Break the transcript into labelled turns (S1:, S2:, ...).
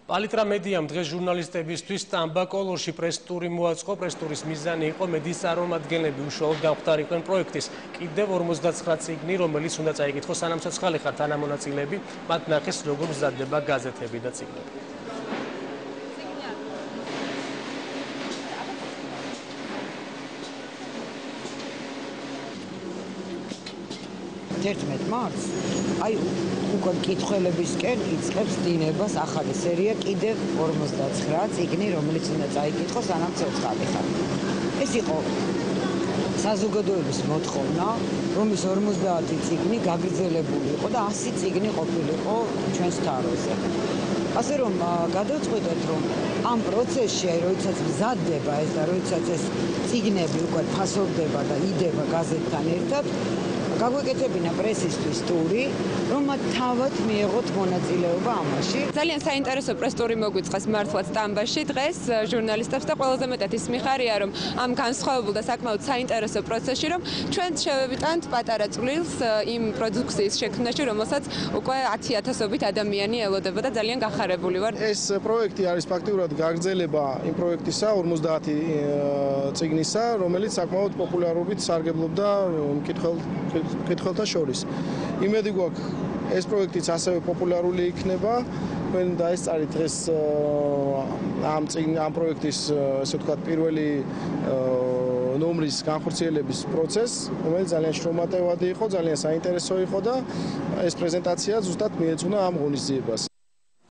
S1: პალიტრა მედიამ დღეს ჟურნალისტებისთვის სტამბა კოლორში პრეს-ტური მოაწყო. პრეს-ტურის მიზანი იყო მედიის წარმომადგენლები უშუალოდ გამხდარიყვნენ პროექტის კიდევ 59 წიგნი, რომელიც უნდა წაიკითხოს, სანამ ცოცხალი ხარ თანამონაწილეები, მათ ნახეს როგორ მზადდება გაზეთები და წიგნები.
S2: მარტს აი უკვე მკითხველებისკენ იწყებს დინებას ახალი სერია კიდევ 59 წიგნი, რომელიც უნდა წაიკითხოს, სანამ ცოცხალი ხარ. ეს იყო საზოგადოების მოთხოვნა, რომლის 50 წიგნი გაგრძელებული იყო და 100 წიგნი ყოფილიყო ჩვენს თაროზე. ასე რომ გადავწყვიტეთ, რომ ამ პროცესში, როდესაც მზადდება ეს და როდესაც ეს წიგნები უკვე ფასოვდება და იდება გაზეთთან ერთად, გაგვეკეთებინა პრესისთვის ტური, რომ მათ თავად მიეღოთ მონაწილეობა ამაში.
S3: ძალიან საინტერესო პრეს-ტური მოგვიწყეს მართლაც სტამბაში დღეს ჟურნალისტებს და ყველაზე მეტად ის მიხარია, რომ ამ განსხვავებულ და საკმაოდ საინტერესო პროცესში, რომ ჩვენ შევევიტანთ პატარა წვლილს იმ პროდუქციის შექმნაში, რომელსაც უკვე 10,000-ობით ადამიანი ელოდება და ძალიან გახარებული ვარ.
S4: ეს პროექტი არის ფაქტიურად გაგრძელება იმ პროექტისა 50 წიგნისა, რომელიც საკმაოდ პოპულარობით სარგებლობდა მკითხველთა შორის. იმედი გვაქვს, ეს პროექტიც ასევე პოპულარული იქნება. თქვენ დაესწარით დღეს ამ პროექტის, ესე ვთქვათ, პირველი ნომრის განხორციელების პროცესს, რომელიც ძალიან შრომატევადი იყო, ძალიან საინტერესო იყო და ეს პრეზენტაცია ზუსტად მიეძღვნა ამ ღონისძიებას.